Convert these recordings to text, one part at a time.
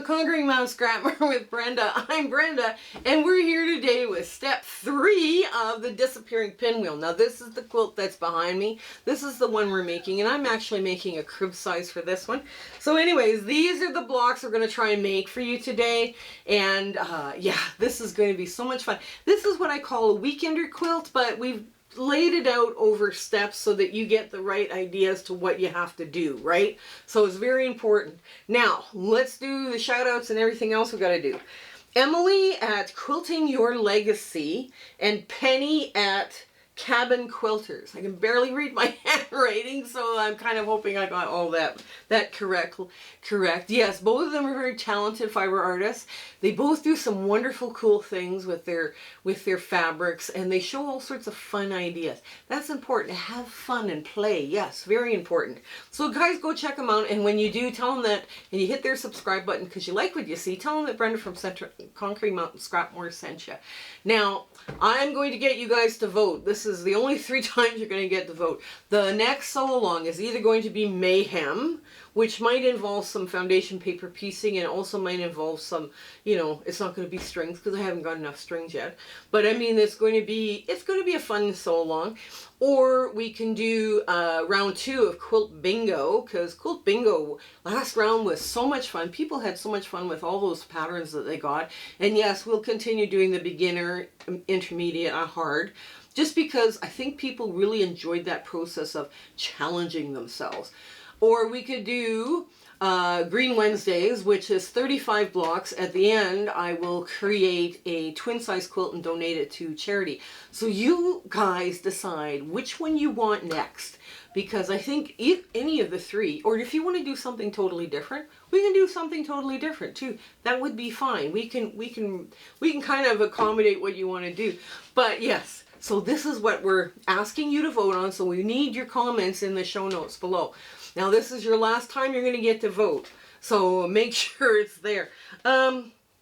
Conquering Mountain Scrapper with Brenda. I'm Brenda, and we're here today with step 3 of the Disappearing Pinwheel. Now this is the quilt that's behind me. This is the one we're making, and I'm actually making a crib size for this one. So anyways, these are the blocks we're going to try and make for you today, and yeah, this is going to be so much fun. This is what I call a weekender quilt, but we've laid it out over steps so that you get the right ideas to what you have to do, right? So it's very important. Now, let's do the shout outs and everything else we got to do. Emily at Quilting Your Legacy and Penny at Cabin Quilters. I can barely read my handwriting, so I'm kind of hoping I got all that correct. Yes, both of them are very talented fiber artists. They both do some wonderful, cool things with their fabrics, and they show all sorts of fun ideas. That's important, to have fun and play. Yes, very important. So guys, go check them out, and when you do, tell them that, and you hit their subscribe button because you like what you see, tell them that Brenda from Conquering Mountain Scrapmore sent you. Now, I'm going to get you guys to vote. This is the only 3 times you're going to get to vote. The next sew along is either going to be Mayhem, which might involve some foundation paper piecing, and also might involve some, you know, it's not going to be strings because I haven't got enough strings yet. But I mean, it's going to be a fun sew along. Or we can do round 2 of Quilt Bingo, because Quilt Bingo last round was so much fun. People had so much fun with all those patterns that they got. And yes, we'll continue doing the beginner, intermediate, and hard, just because I think people really enjoyed that process of challenging themselves. Or we could do Green Wednesdays, which is 35 blocks. At the end, I will create a twin size quilt and donate it to charity. So you guys decide which one you want next, because I think if any of the 3, or if you want to do something totally different, we can do something totally different too. That would be fine. We can kind of accommodate what you want to do. But yes, so this is what we're asking you to vote on. So we need your comments in the show notes below. Now this is your last time you're going to get to vote, so make sure it's there.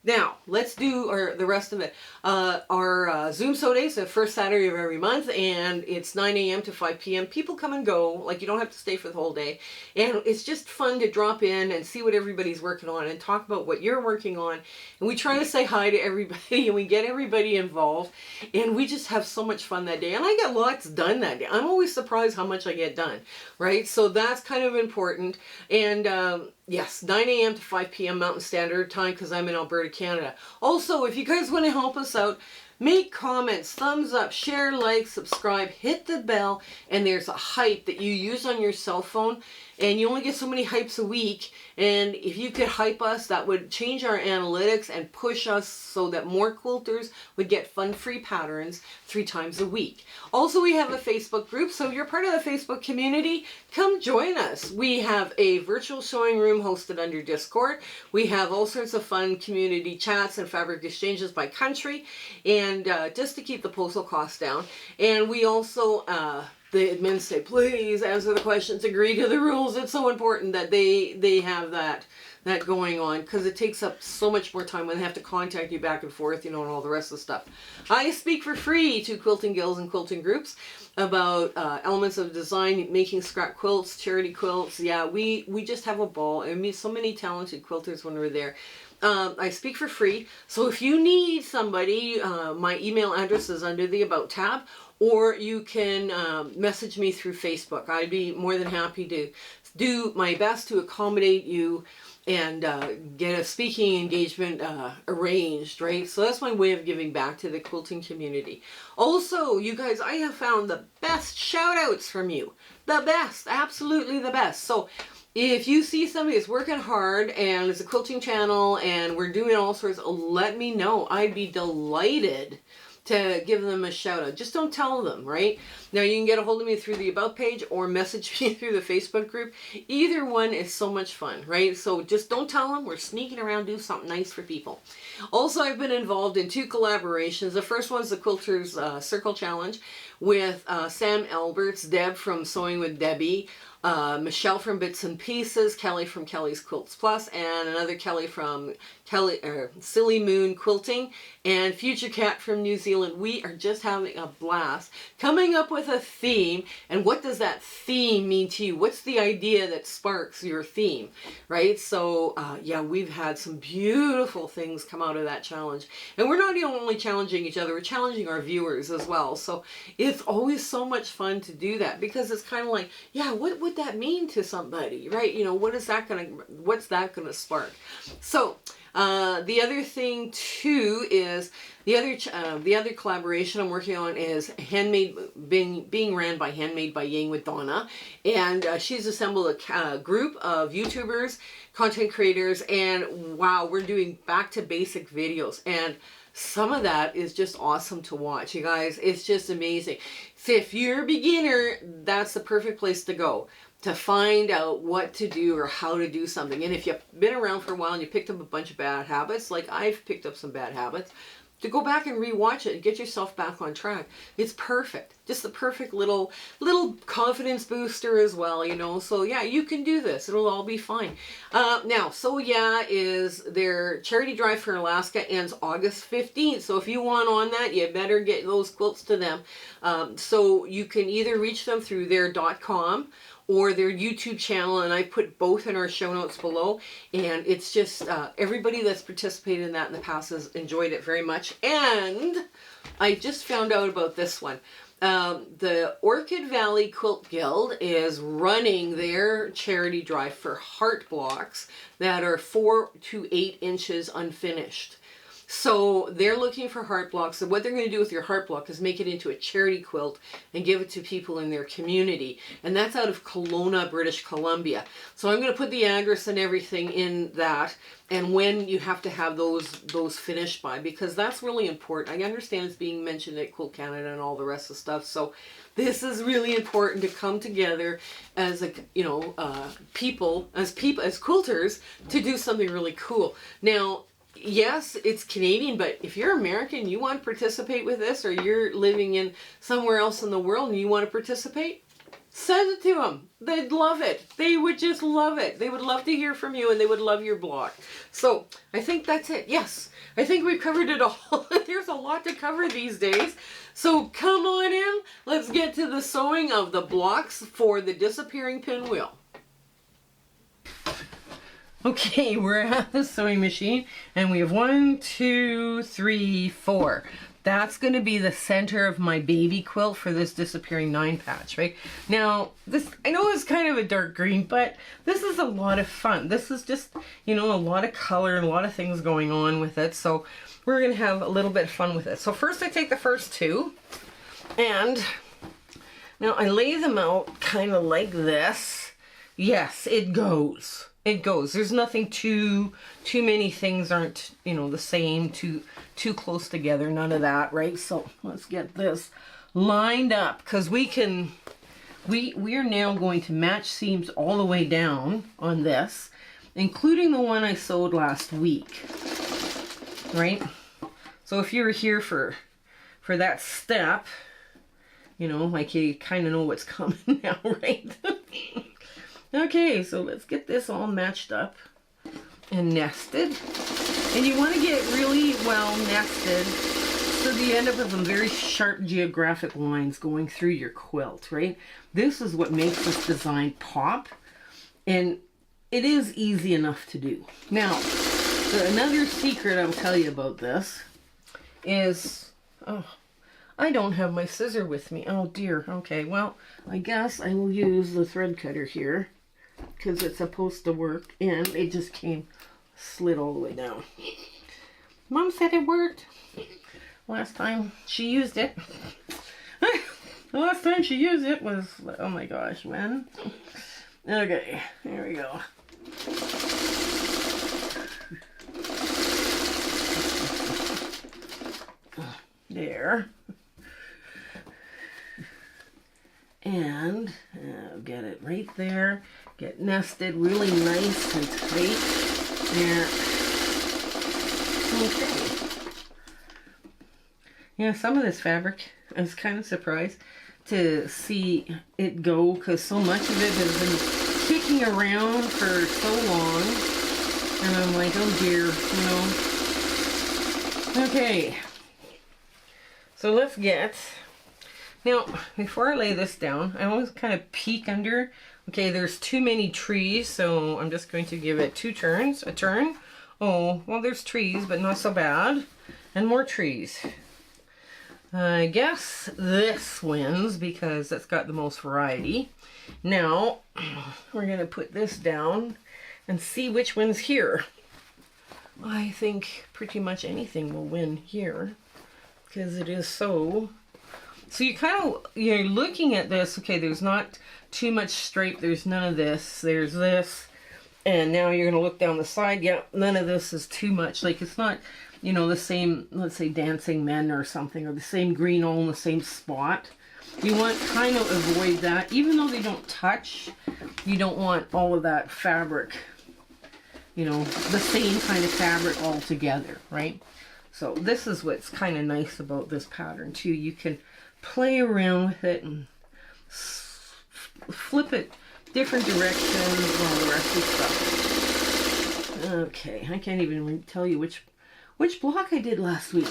Now, let's do the rest of it. Our Zoom Sew Day is the first Saturday of every month, and it's 9 a.m. to 5 p.m. People come and go, like you don't have to stay for the whole day. And it's just fun to drop in and see what everybody's working on and talk about what you're working on. And we try to say hi to everybody, and we get everybody involved. And we just have so much fun that day. And I get lots done that day. I'm always surprised how much I get done, right? So that's kind of important. And yes, 9 a.m. to 5 p.m. Mountain Standard Time, because I'm in Alberta, Canada. Also, if you guys want to help us out, make comments, thumbs up, share, like, subscribe, hit the bell, and there's a hype that you use on your cell phone, and you only get so many hypes a week. And if you could hype us, that would change our analytics and push us so that more quilters would get fun-free patterns 3 times a week. Also, we have a Facebook group, so if you're part of the Facebook community, come join us. We have a virtual sewing room hosted under Discord. We have all sorts of fun community chats and fabric exchanges by country, and just to keep the postal costs down. And we also the admins say, please answer the questions, agree to the rules. It's so important that they have that going on, because it takes up so much more time when they have to contact you back and forth, you know, and all the rest of the stuff. I speak for free to quilting guilds and quilting groups about elements of design, making scrap quilts, charity quilts. Yeah, we just have a ball, and meet so many talented quilters when we're there. I speak for free, so if you need somebody, my email address is under the About tab, or you can message me through Facebook. I'd be more than happy to do my best to accommodate you and get a speaking engagement arranged, right? So that's my way of giving back to the quilting community. Also, you guys, I have found the best shout outs from you. The best, absolutely the best. So if you see somebody that's working hard and it's a quilting channel and we're doing all sorts, let me know. I'd be delighted to give them a shout out. Just don't tell them, right? Now you can get a hold of me through the About page or message me through the Facebook group. Either one is so much fun, right? So just don't tell them. We're sneaking around, do something nice for people. Also, I've been involved in 2 collaborations. The first one's the Quilters Circle Challenge with Sam Alberts, Deb from Sewing with Debbie. Michelle from Bits and Pieces, Kelly from Kelly's Quilts Plus, and another Kelly from Silly Moon Quilting, and Future Cat from New Zealand. We are just having a blast coming up with a theme. And what does that theme mean to you? What's the idea that sparks your theme, right? So yeah, we've had some beautiful things come out of that challenge. And we're not only challenging each other, we're challenging our viewers as well. So it's always so much fun to do that, because it's kind of like, yeah, what would that mean to somebody, right? You know, what's that gonna spark? So the other thing too is the other collaboration I'm working on is being ran by Handmade by Yang with Donna, and she's assembled a group of YouTubers, content creators, and wow, we're doing back to basic videos, and some of that is just awesome to watch, you guys. It's just amazing. So if you're a beginner, that's the perfect place to go to find out what to do or how to do something. And if you've been around for a while and you picked up a bunch of bad habits, like I've picked up some bad habits, to go back and rewatch it and get yourself back on track. It's perfect. Just the perfect little confidence booster as well, you know. So yeah, you can do this. It'll all be fine. Now, So Yeah is their charity drive for Alaska, ends August 15th. So if you want on that, you better get those quilts to them. So you can either reach them through their .com or their YouTube channel, and I put both in our show notes below. And it's just everybody that's participated in that in the past has enjoyed it very much. And I just found out about this one. The Orchid Valley Quilt Guild is running their charity drive for heart blocks that are 4 to 8 inches unfinished. So they're looking for heart blocks. So what they're going to do with your heart block is make it into a charity quilt and give it to people in their community. And that's out of Kelowna, British Columbia. So I'm going to put the address and everything in that, and when you have to have those finished by, because that's really important. I understand it's being mentioned at Quilt Canada and all the rest of the stuff. So this is really important to come together as people, as quilters, to do something really cool. Now, yes, it's Canadian, but if you're American, you want to participate with this, or you're living in somewhere else in the world and you want to participate, send it to them. They'd love it. They would just love it. They would love to hear from you, and they would love your block. So I think that's it. Yes, I think we've covered it all. There's a lot to cover these days. So come on in. Let's get to the sewing of the blocks for the Disappearing Pinwheel. Okay, we're at the sewing machine, and we have 1, 2, 3, 4. That's going to be the center of my baby quilt for this Disappearing 9 patch, right? Now, this, I know it's kind of a dark green, but this is a lot of fun. This is just, you know, a lot of color and a lot of things going on with it. So we're going to have a little bit of fun with it. So first I take the first 2, and now I lay them out kind of like this. Yes, it goes. It goes. There's nothing too many things aren't, you know, the same, too close together, none of that, right? So let's get this lined up, because we are now going to match seams all the way down on this, including the one I sewed last week, right? So if you're here for that step, you know, like you kind of know what's coming now, right? Okay, so let's get this all matched up and nested. And you want to get really well nested so that you end up with some very sharp geographic lines going through your quilt, right? This is what makes this design pop, and it is easy enough to do. Now, another secret I'll tell you about this is, oh, I don't have my scissor with me. Oh dear. Okay, well, I guess I will use the thread cutter here, because it's supposed to work, and it just slid all the way down. Mom said it worked last time she used it. The last time she used it was, oh my gosh, when? Okay, here we go. There. And get it right there. Get nested really nice and tight. There. Okay. Yeah, some of this fabric, I was kind of surprised. to see it go, because so much of it has been kicking around for so long, and I'm like, oh dear, you know. Okay, so let's get, now before I lay this down, I always kind of peek under. Okay, there's too many trees, so I'm just going to give it 2 turns, a turn. Oh, well, there's trees, but not so bad. And more trees. I guess this wins because it's got the most variety. Now, we're going to put this down and see which wins here. I think pretty much anything will win here because it is so... So you're looking at this, okay, there's not too much stripe, there's none of this, there's this, and now you're going to look down the side, yeah, none of this is too much, like it's not, you know, the same, let's say Dancing Men or something, or the same green all in the same spot. You want kind of avoid that, even though they don't touch, you don't want all of that fabric, you know, the same kind of fabric all together, right? So this is what's kind of nice about this pattern too, you can play around with it and flip it different directions and all the rest of stuff. Okay, I can't even tell you which block I did last week.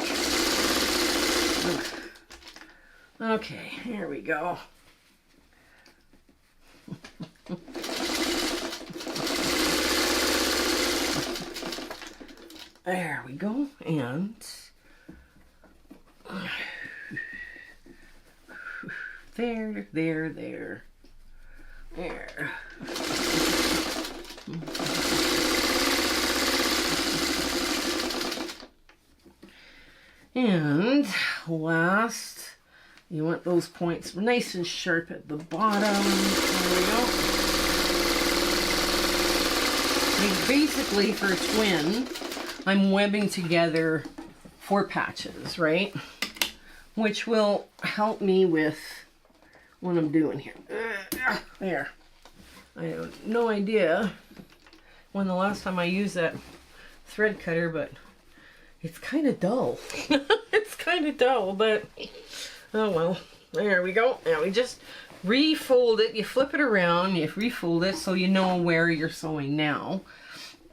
Okay, here we go. There we go, and there. And last, you want those points nice and sharp at the bottom. There we go. Like basically for a twin, I'm webbing together 4 patches, right? Which will help me with what I'm doing here. There. I have no idea when the last time I used that thread cutter, but it's kind of dull. It's kind of dull, but oh well. There we go. Now we just refold it. You flip it around, you refold it so you know where you're sewing now.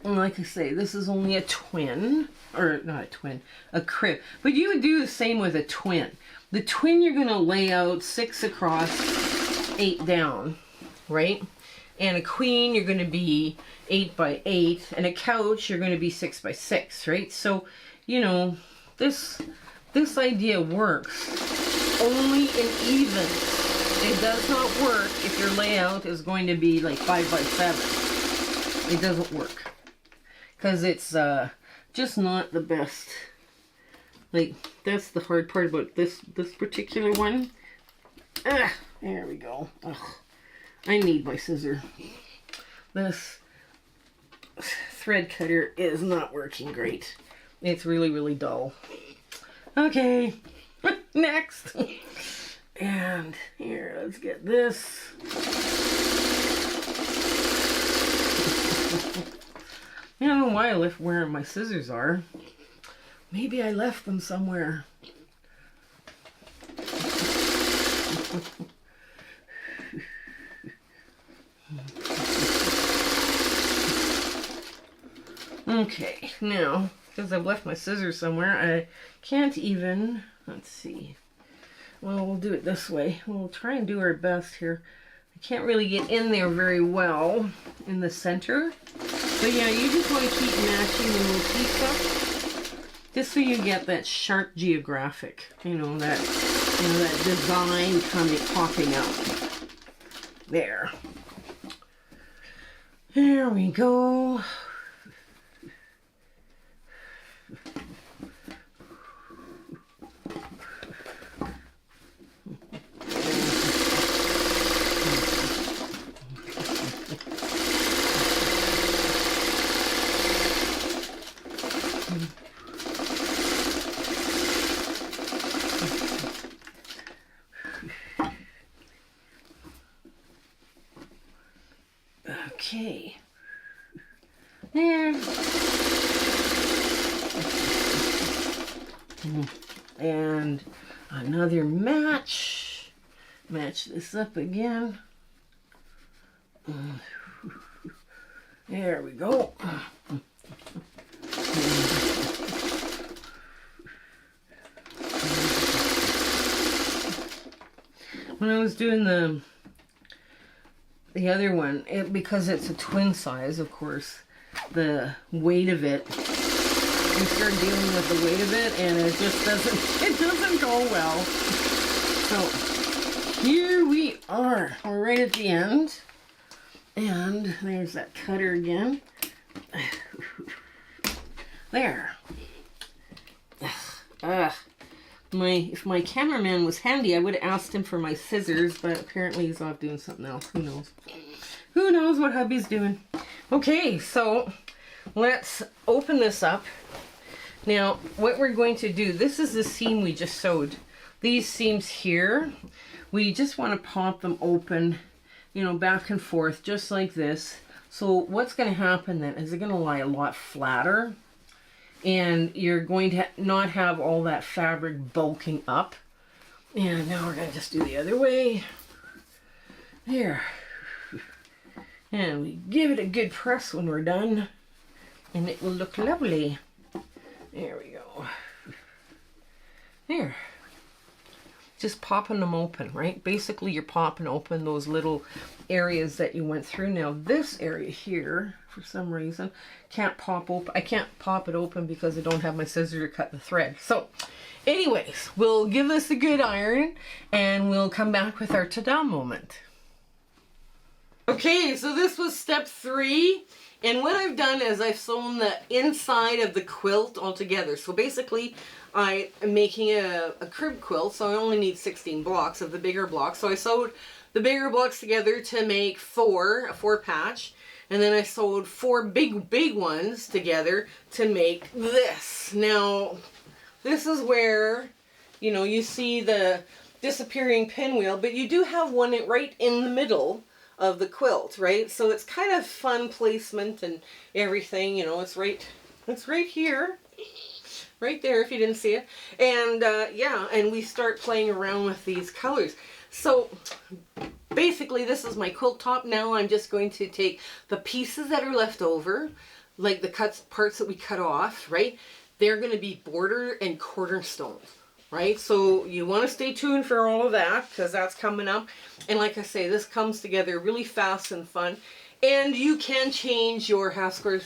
And like I say, this is only a twin, or not a twin, a crib. But you would do the same with a twin. The twin you're going to lay out 6 across, 8 down, right? And a queen you're going to be 8 by 8, and a couch you're going to be 6 by 6, right? So, you know, this idea works only in evens. It does not work if your layout is going to be like 5 by 7. It doesn't work. Because it's just not the best. Like, that's the hard part about this particular one. There we go. Ugh. I need my scissor. This thread cutter is not working great. It's really, really dull. Okay, next. And here, let's get this. I don't know why I left where my scissors are. Maybe I left them somewhere. Okay, now, because I've left my scissors somewhere, I can't even, let's see. Well, we'll do it this way. We'll try and do our best here. I can't really get in there very well in the center. But yeah, you just want to keep matching the motifs up, just so you get that sharp geographic, that design popping out. There. There we go. Okay. There. And another match. match this up again. There we go. When I was doing the other one, because it's a twin size, of course, the weight of it, you start dealing with the weight of it, and it just doesn't go well. So here we are. We're right at the end, and there's that cutter again. There. If my cameraman was handy, I would have asked him for my scissors, but apparently he's off doing something else. Who knows? Who knows what hubby's doing? Okay, so let's open this up. Now, what we're going to do, this is the seam we just sewed. These seams here, we just want to pop them open, you know, back and forth, just like this. So what's going to happen then is they're going to lie a lot flatter. And you're going to not have all that fabric bulking up. And now we're going to just do the other way. There. And we give it a good press when we're done. And it will look lovely. There we go. There. Just popping them open, right? Basically, you're popping open those little areas that you went through. Now, this area here, for some reason, can't pop open. I can't pop it open because I don't have my scissors to cut the thread. So, anyways, we'll give this a good iron, and we'll come back with our ta-da moment. Okay, so this was step 3. And what I've done is I've sewn the inside of the quilt all together. So basically, I am making a crib quilt, so I only need 16 blocks of the bigger blocks. So I sewed the bigger blocks together to make a 4 patch. And then I sewed 4 big ones together to make this. Now, this is where, you know, you see the disappearing pinwheel, but you do have one right in the middle of the quilt, right? So it's kind of fun placement and everything, you know, it's right here, right there if you didn't see it. And yeah, and we start playing around with these colors. So basically this is my quilt top. Now I'm just going to take the pieces that are left over, like the parts that we cut off, right? They're going to be border and cornerstones. Right, so you want to stay tuned for all of that because that's coming up. And like I say, this comes together really fast and fun. And you can change your half square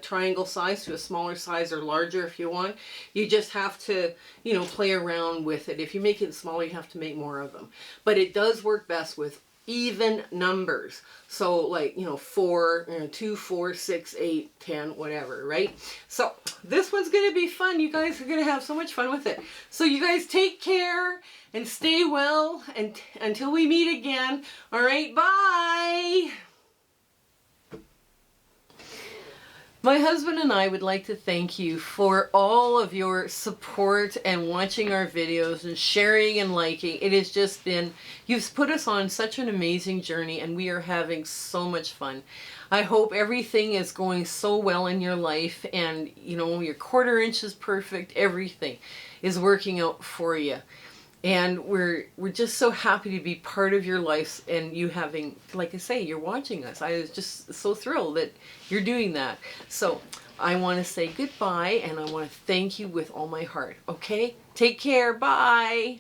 triangle size to a smaller size or larger if you want. You just have to, you know, play around with it. If you make it smaller, you have to make more of them. But it does work best with even numbers. So like, you know, 4, 2, 4, 6, 8, 10, whatever, right? So this one's going to be fun. You guys are going to have so much fun with it. So you guys take care and stay well and until we meet again. All right, bye. My husband and I would like to thank you for all of your support and watching our videos and sharing and liking. It has just been, you've put us on such an amazing journey and we are having so much fun. I hope everything is going so well in your life and, you know, your 1/4 inch is perfect. Everything is working out for you. And we're just so happy to be part of your life and you having, like I say, you're watching us. I was just so thrilled that you're doing that. So I want to say goodbye and I want to thank you with all my heart. Okay? Take care. Bye.